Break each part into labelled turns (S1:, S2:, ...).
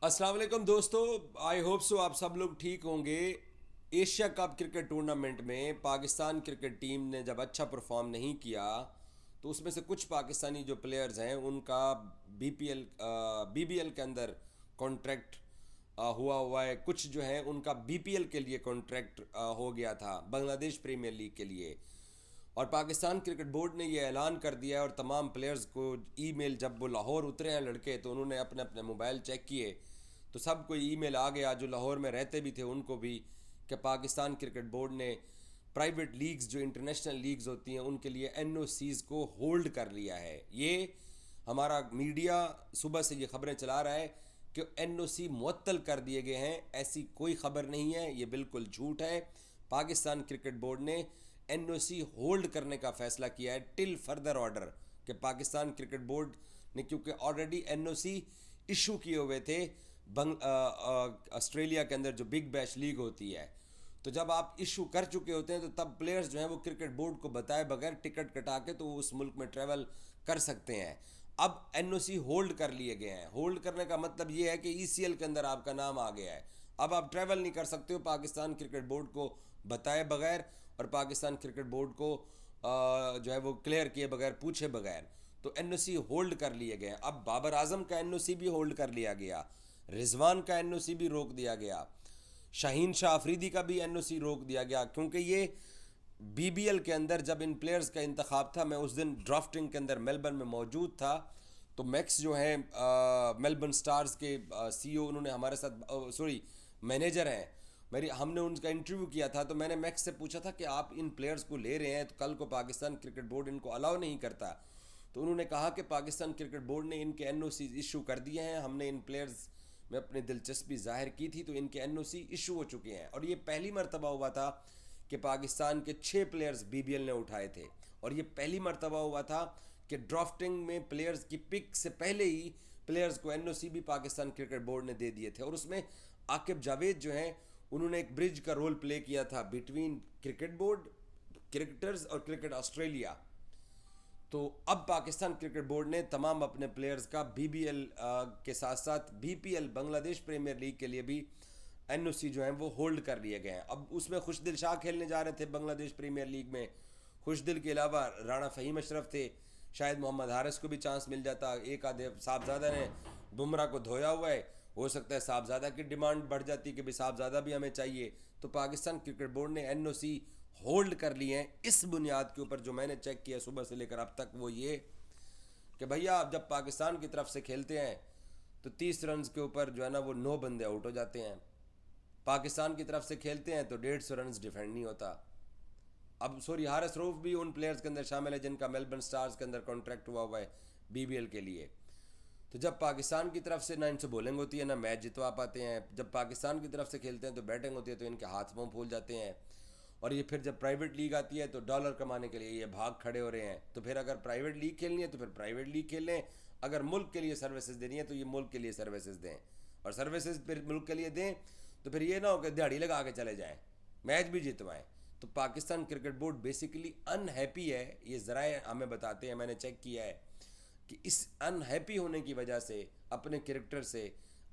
S1: अस्सलाम वालेकुम दोस्तों। आई होप सो आप सब लोग ठीक होंगे। एशिया कप क्रिकेट टूर्नामेंट में पाकिस्तान क्रिकेट टीम ने जब अच्छा परफॉर्म नहीं किया तो उसमें से कुछ पाकिस्तानी जो प्लेयर्स हैं उनका बीबीएल के अंदर कॉन्ट्रैक्ट हुआ हुआ है। कुछ जो है उनका बीपीएल के लिए कॉन्ट्रैक्ट हो गया था, बांग्लादेश प्रीमियर लीग के लिए। और पाकिस्तान क्रिकेट बोर्ड ने यह ऐलान कर दिया है और तमाम प्लेयर्स को ईमेल, जब वो लाहौर उतरे हैं लड़के तो उन्होंने अपने अपने मोबाइल चेक किए तो सबको ईमेल आ गया, जो लाहौर में रहते भी थे उनको भी, कि पाकिस्तान क्रिकेट बोर्ड ने प्राइवेट लीग्स, जो इंटरनेशनल लीग्स होती हैं, उनके लिए एनओसीज़ को होल्ड कर लिया है। ये हमारा मीडिया सुबह से ये खबरें चला रहा है कि एनओसी मुअत्तल कर दिए गए हैं। ऐसी कोई खबर नहीं है, ये बिल्कुल झूठ है। पाकिस्तान क्रिकेट बोर्ड ने एनओसी होल्ड करने का फैसला किया है टिल फर्दर ऑर्डर, कि पाकिस्तान क्रिकेट बोर्ड ने, क्योंकि ऑलरेडी एनओसी इशू किए हुए थे ऑस्ट्रेलिया के अंदर जो बिग बैश लीग होती है, तो जब आप इशू कर चुके होते हैं तो तब प्लेयर्स जो हैं वो क्रिकेट बोर्ड को बताए बगैर टिकट कटा के तो वो उस मुल्क में ट्रैवल कर सकते हैं। अब एनओसी होल्ड कर लिए गए हैं। होल्ड करने का मतलब ये है कि ईसीएल के अंदर आपका नाम आ गया है, अब आप ट्रैवल नहीं कर सकते हो पाकिस्तान क्रिकेट बोर्ड को बताए बगैर और पाकिस्तान क्रिकेट बोर्ड को जो है वो क्लियर किए बगैर, पूछे बगैर। तो एनओसी होल्ड कर लिए गए। अब बाबर आजम का एनओसी भी होल्ड कर लिया गया, रिजवान का एनओसी भी रोक दिया गया, शाहीन शाह अफरीदी का भी एनओसी रोक दिया गया, क्योंकि ये बीबीएल के अंदर जब इन प्लेयर्स का इंतखाब था, मैं उस दिन ड्राफ्टिंग के अंदर मेलबर्न में मौजूद था, तो मैक्स जो है मेलबर्न स्टार्स के सीईओ, उन्होंने हमारे साथ, सॉरी मैनेजर हैं मेरी, हमने उनका इंटरव्यू किया था। तो मैंने मैक्स से पूछा था कि आप इन प्लेयर्स को ले रहे हैं तो कल को पाकिस्तान क्रिकेट बोर्ड इनको अलाउ नहीं करता, तो उन्होंने कहा कि पाकिस्तान क्रिकेट बोर्ड ने इनके एनओसी इशू कर दिए हैं, हमने इन प्लेयर्स में अपनी दिलचस्पी जाहिर की थी तो इनके एनओसी इशू हो चुके हैं। और ये पहली मरतबा हुआ था कि पाकिस्तान के 6 प्लेयर्स बीबीएल ने उठाए थे, और ये पहली मरतबा हुआ था कि ड्राफ्टिंग में प्लेयर्स की पिक से पहले ही प्लेयर्स को एनओसी भी पाकिस्तान क्रिकेट बोर्ड ने दे दिए थे। और उसमें आकिब जावेद जो हैं उन्होंने एक ब्रिज का रोल प्ले किया था बिटवीन क्रिकेट बोर्ड, क्रिकेटर्स और क्रिकेट ऑस्ट्रेलिया। तो अब पाकिस्तान क्रिकेट बोर्ड ने तमाम अपने प्लेयर्स का बीबीएल के साथ साथ बीपीएल, बांग्लादेश प्रीमियर लीग के लिए भी एनओसी जो है वो होल्ड कर लिए गए हैं। अब उसमें खुशदिल शाह खेलने जा रहे थे बांग्लादेश प्रीमियर लीग में। खुशदिल के अलावा राणा फ़हीम अशरफ थे, शायद मोहम्मद हारिस को भी चांस मिल जाता। एक आधे साहबजादा ने बुमराह को धोया हुआ है, हो सकता है साहबजादा की डिमांड बढ़ जाती कि भाई साहबजादा भी हमें चाहिए। तो पाकिस्तान क्रिकेट बोर्ड ने एनओसी होल्ड कर लिए हैं इस बुनियाद के ऊपर, जो मैंने चेक किया सुबह से लेकर अब तक, वो ये कि भैया आप जब पाकिस्तान की तरफ से खेलते हैं तो 30 रन के ऊपर जो है ना वो 9 बंदे आउट हो जाते हैं। पाकिस्तान की तरफ से खेलते हैं तो 150 रन डिफेंड नहीं होता। अब सॉरी, हारिस रऊफ भी उन प्लेयर्स के अंदर शामिल है जिनका मेलबर्न स्टार्स के अंदर कॉन्ट्रैक्ट हुआ हुआ है बीबीएल के लिए। तो जब पाकिस्तान की तरफ से ना इनसे बॉलिंग होती है ना मैच जितवा पाते हैं, जब पाकिस्तान की तरफ से खेलते हैं तो बैटिंग होती है तो इनके हाथ पांव फूल जाते हैं। और ये फिर जब प्राइवेट लीग आती है तो डॉलर कमाने के लिए ये भाग खड़े हो रहे हैं। तो फिर अगर प्राइवेट लीग खेलनी है तो फिर प्राइवेट लीग खेल लें, अगर मुल्क के लिए सर्विसेज देनी है तो ये मुल्क के लिए सर्विसेज दें, और सर्विसेज फिर मुल्क के लिए दें तो फिर ये ना हो कि दिहाड़ी लगा के चले जाएं, मैच भी जितवाएं। तो Pakistan cricket board basically unhappy है, ये ज़राए हमें बताते हैं, मैंने चेक किया है कि इस अनहैप्पी होने की वजह से, अपने कैरेक्टर से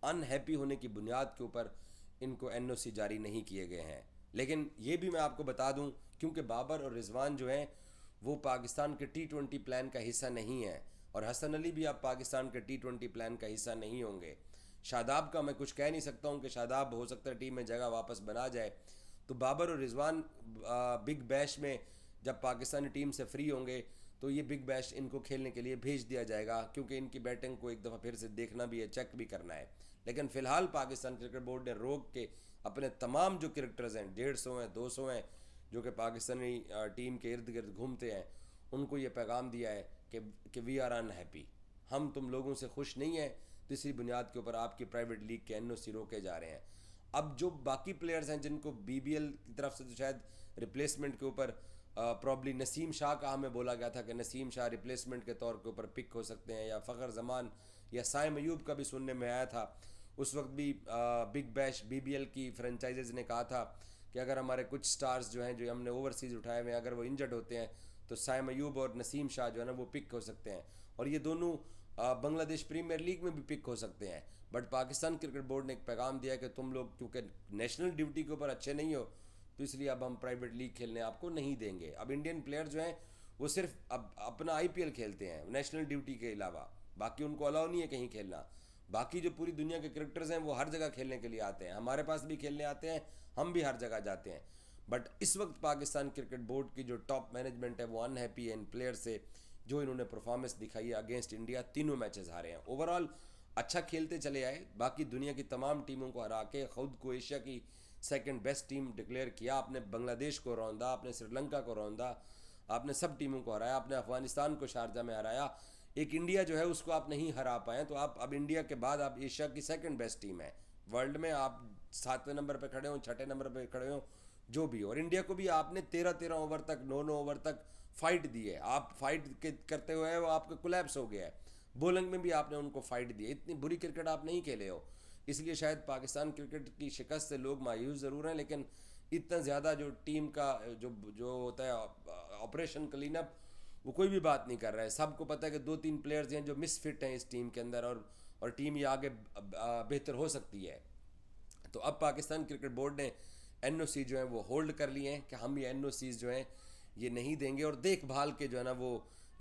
S1: अनहैप्पी होने की बुनियाद के ऊपर इनको एनओसी जारी नहीं किए गए हैं। लेकिन ये भी मैं आपको बता दूं, क्योंकि बाबर और रिजवान जो हैं वो पाकिस्तान के टी20 प्लान का हिस्सा नहीं है, और हसन अली भी अब पाकिस्तान के टी20 प्लान का हिस्सा नहीं होंगे। शादाब का मैं कुछ कह नहीं सकता हूँ कि शादाब हो सकता है टीम में जगह वापस बना जाए। तो बाबर और रिजवान बिग बैश में जब पाकिस्तानी टीम से फ्री होंगे तो ये बिग बैश इनको खेलने के लिए भेज दिया जाएगा, क्योंकि इनकी बैटिंग को एक दफ़ा फिर से देखना भी है, चेक भी करना है। लेकिन फ़िलहाल पाकिस्तान क्रिकेट बोर्ड ने रोक के अपने तमाम जो क्रिकेटर्स हैं, 150 हैं, 200 हैं, जो कि पाकिस्तानी टीम के इर्द गिर्द घूमते हैं, उनको ये पैगाम दिया है कि वी आर अनहैप्पी, हम तुम लोगों से खुश नहीं हैं, तो इसी बुनियाद के ऊपर आपकी प्राइवेट लीग के एनओसी रोके जा रहे हैं। अब जो बाकी प्लेयर्स हैं जिनको बीबीएल की तरफ से तो शायद रिप्लेसमेंट के ऊपर प्रॉब्ली नसीम शाह का हमें बोला गया था कि नसीम शाह रिप्लेसमेंट के तौर के ऊपर पिक हो सकते हैं, या फ़खर जमान या साइम अयूब का भी सुनने में आया था। उस वक्त भी बिग बैश बीबीएल की फ्रेंचाइजेज ने कहा था कि अगर हमारे कुछ स्टार्स जो हैं, जो हमने ओवरसीज़ उठाए हुए हैं, अगर वो इंजर्ड होते हैं तो साइम अयूब और नसीम शाह जो है ना वो पिक हो सकते हैं, और ये दोनों बांग्लादेश प्रीमियर लीग में भी पिक हो सकते हैं। बट पाकिस्तान क्रिकेट बोर्ड ने एक पैगाम दिया कि तुम लोग क्योंकि नेशनल ड्यूटी के ऊपर अच्छे नहीं हो, तो इसलिए अब हम प्राइवेट लीग खेलने आपको नहीं देंगे। अब इंडियन प्लेयर जो हैं वो सिर्फ अब अपना आईपीएल खेलते हैं नेशनल ड्यूटी के अलावा, बाकी उनको अलाउ नहीं है कहीं खेलना। बाकी जो पूरी दुनिया के क्रिकेटर्स हैं वो हर जगह खेलने के लिए आते हैं, हमारे पास भी खेलने आते हैं, हम भी हर जगह जाते हैं। बट इस वक्त पाकिस्तान क्रिकेट बोर्ड की जो टॉप मैनेजमेंट है वो अनहैप्पी है इन प्लेयर से, जो इन्होंने परफॉर्मेंस दिखाई है अगेंस्ट इंडिया। तीनों मैचेस हारे हैं। ओवरऑल अच्छा खेलते चले आए, बाकी दुनिया की तमाम टीमों को हरा के खुद को एशिया की सेकंड बेस्ट टीम डिक्लेयर किया। आपने बांग्लादेश को रौंदा, आपने श्रीलंका को रौंदा, आपने सब टीमों को हराया, आपने अफगानिस्तान को शारजा में हराया। एक इंडिया जो है उसको आप नहीं हरा पाए, तो आप अब इंडिया के बाद आप एशिया की सेकंड बेस्ट टीम है वर्ल्ड में। आप 7वें नंबर पे खड़े हो, 6ठे नंबर पे खड़े हो, जो भी। और इंडिया को भी आपने 13-13 ओवर तक, 9-9 ओवर तक फाइट दी है। आप फाइट करते हुए वो आपका कोलैप्स हो गया है। बॉलिंग में भी आपने उनको फाइट दी है। इतनी बुरी क्रिकेट आप नहीं खेले हो, इसलिए शायद पाकिस्तान क्रिकेट की शिकस्त से लोग मायूस ज़रूर हैं, लेकिन इतना ज़्यादा जो टीम का जो जो होता है ऑपरेशन क्लीनअप, वो कोई भी बात नहीं कर रहा है। सबको पता है कि 2-3 प्लेयर्स हैं जो मिसफिट हैं इस टीम के अंदर, और टीम ये आगे बेहतर हो सकती है। तो अब पाकिस्तान क्रिकेट बोर्ड ने एनओसी जो है वो होल्ड कर लिए हैं कि हम ये एनओसीज जो हैं ये नहीं देंगे, और देखभाल के जो है ना वो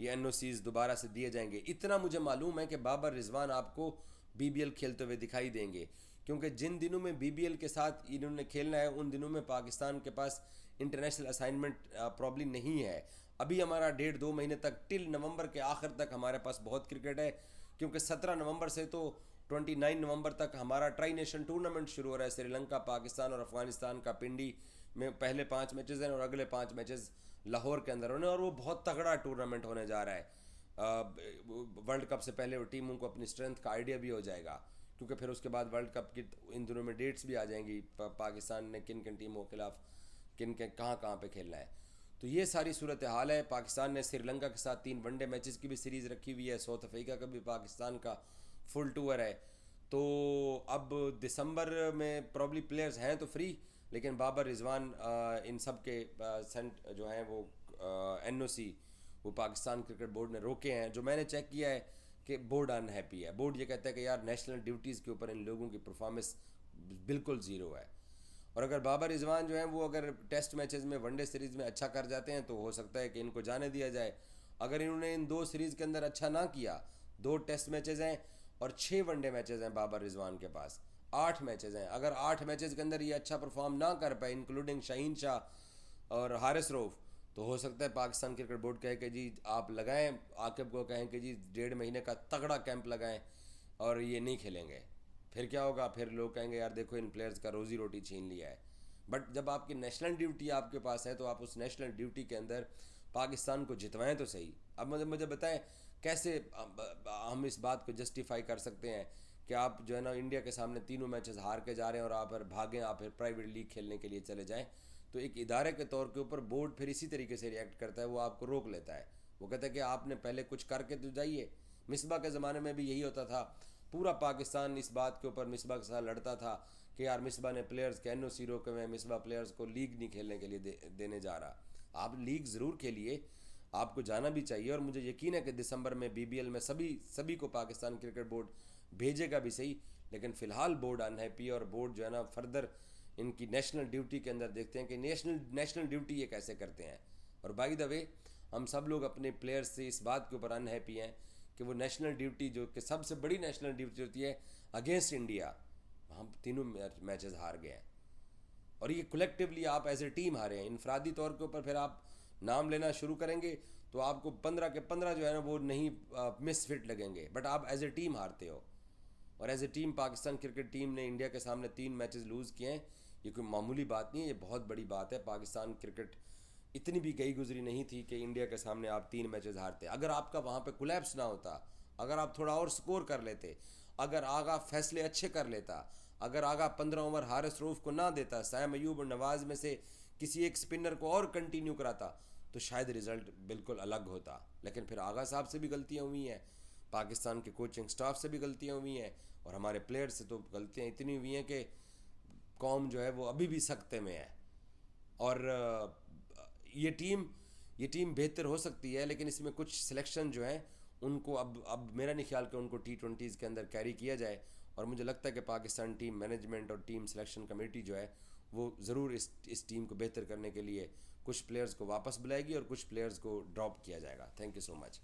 S1: ये एनओसीज दोबारा से दिए जाएंगे। इतना मुझे मालूम है कि बाबर रिजवान आपको बीबीएल खेलते हुए दिखाई देंगे, क्योंकि जिन दिनों में बीबीएल के साथ इन्होंने खेलना है उन दिनों में पाकिस्तान के पास इंटरनेशनल असाइनमेंट प्रॉब्लम नहीं है। अभी हमारा 1.5-2 महीने तक, टिल नवंबर के आखिर तक हमारे पास बहुत क्रिकेट है, क्योंकि 17 नवंबर से तो 29 नवंबर तक हमारा ट्राई नेशन टूर्नामेंट शुरू हो रहा है। श्रीलंका, पाकिस्तान और अफगानिस्तान का पिंडी में पहले 5 मैचेस हैं और अगले 5 मैचेस लाहौर के अंदर होने, और वो बहुत तगड़ा टूर्नामेंट होने जा रहा है। वर्ल्ड कप से पहले वो टीमों को अपनी स्ट्रेंथ का आइडिया भी हो जाएगा, क्योंकि फिर उसके बाद वर्ल्ड कप की इन दिनों में डेट्स भी आ जाएंगी, पाकिस्तान ने किन किन टीमों के खिलाफ किन के कहाँ कहाँ पे खेलना है। तो ये सारी सूरत हाल है। पाकिस्तान ने श्रीलंका के साथ 3 वनडे मैचेस की भी सीरीज़ रखी हुई है, साउथ अफ्रीका का भी पाकिस्तान का फुल टूर है। तो अब दिसंबर में प्रॉब्ली प्लेयर्स हैं तो फ्री, लेकिन बाबर रिजवान इन सब के सेंट जो हैं वो एनओसी वो पाकिस्तान क्रिकेट बोर्ड ने रोके हैं। जो मैंने चेक किया है कि बोर्ड अनहैप्पी है। बोर्ड ये कहता है कि यार नेशनल ड्यूटीज़ के ऊपर इन लोगों की परफॉर्मेंस बिल्कुल ज़ीरो है, और अगर बाबर रिजवान जो हैं वो अगर टेस्ट मैचेस में, वनडे सीरीज़ में अच्छा कर जाते हैं तो हो सकता है कि इनको जाने दिया जाए। अगर इन्होंने इन 2 सीरीज़ के अंदर अच्छा ना किया, 2 टेस्ट मैचेस हैं और 6 वनडे मैचेस हैं बाबर रिजवान के पास, 8 मैचेस हैं, अगर 8 मैचेस के अंदर ये अच्छा परफॉर्म ना कर पाए इंक्लूडिंग शाहीन शाह और हारिस रऊफ, तो हो सकता है पाकिस्तान क्रिकेट बोर्ड कहे कि जी आप लगाएं, आकिब को कहें कि जी 1.5 महीने का तगड़ा कैंप लगाएं और ये नहीं खेलेंगे। फिर क्या होगा? फिर लोग कहेंगे यार देखो इन प्लेयर्स का रोज़ी रोटी छीन लिया है। बट जब आपकी नेशनल ड्यूटी आपके पास है तो आप उस नेशनल ड्यूटी के अंदर पाकिस्तान को जितवाएं तो सही। अब मुझे बताएं कैसे हम इस बात को जस्टिफाई कर सकते हैं कि आप जो है ना इंडिया के सामने तीनों मैचेस हार के जा रहे हैं और आप फिर भागें, आप फिर प्राइवेट लीग खेलने के लिए चले जाएं। तो एक इदारे के तौर के ऊपर बोर्ड फिर इसी तरीके से रिएक्ट करता है, वो आपको रोक लेता है। वो कहता है कि आपने पहले कुछ करके तो जाइए। मिसबा के ज़माने में भी यही होता था, पूरा पाकिस्तान इस बात के ऊपर मिसबा के साथ लड़ता था कि यार मिसबा ने प्लेयर्स के एनओसी रोके हुए हैं, मिसबा प्लेयर्स को लीग नहीं खेलने के लिए देने जा रहा। आप लीग ज़रूर खेलिए, आपको जाना भी चाहिए, और मुझे यकीन है कि दिसंबर में बीबीएल में सभी को पाकिस्तान क्रिकेट बोर्ड भेजेगा भी सही। लेकिन फ़िलहाल बोर्ड अनहैप्पी, और बोर्ड जो है ना फर्दर इनकी नेशनल ड्यूटी के अंदर देखते हैं कि नेशनल ड्यूटी ये कैसे करते हैं। और बाय द वे हम सब लोग अपने प्लेयर्स से इस बात के ऊपर अनहैप्पी हैं कि वो नेशनल ड्यूटी जो कि सबसे बड़ी नेशनल ड्यूटी होती है अगेंस्ट इंडिया, हम तीनों मैचेस हार गए हैं। और ये कलेक्टिवली आप एज ए टीम हारे हैं। इनफरादी तौर के ऊपर फिर आप नाम लेना शुरू करेंगे तो आपको 15 के 15 जो है ना वो नहीं मिसफिट लगेंगे, बट आप एज ए टीम हारते हो। और as a team Pakistan cricket team ने इंडिया के सामने 3 मैचेस लूज़ किए हैं। ये कोई मामूली बात नहीं है, ये बहुत बड़ी बात है। पाकिस्तान क्रिकेट इतनी भी गई गुजरी नहीं थी कि इंडिया के सामने आप 3 मैचेस हारते। अगर आपका वहाँ पे कोलैप्स ना होता, अगर आप थोड़ा और स्कोर कर लेते, अगर आगा फैसले अच्छे कर लेता, अगर आगा 15 ओवर हारिस रऊफ को ना देता, साइम अयूब और नवाज़ में से किसी एक स्पिनर को और कंटिन्यू कराता, तो शायद रिज़ल्ट बिल्कुल अलग होता। लेकिन फिर आगा साहब से भी गलतियाँ हुई हैं, पाकिस्तान के कोचिंग स्टाफ से भी गलतियाँ हुई हैं, और हमारे प्लेयर से तो गलतियाँ इतनी हुई हैं कि कौम जो है वो अभी भी सख्ते में है। और ये टीम बेहतर हो सकती है, लेकिन इसमें कुछ सिलेक्शन जो है उनको अब मेरा नहीं ख्याल कि उनको T20s के अंदर कैरी किया जाए, और मुझे लगता है कि पाकिस्तान टीम मैनेजमेंट और टीम सिलेक्शन कमेटी जो है वो ज़रूर इस टीम को बेहतर करने के लिए कुछ प्लेयर्स को वापस बुलाएगी और कुछ प्लेयर्स को ड्रॉप किया जाएगा। Thank you so much.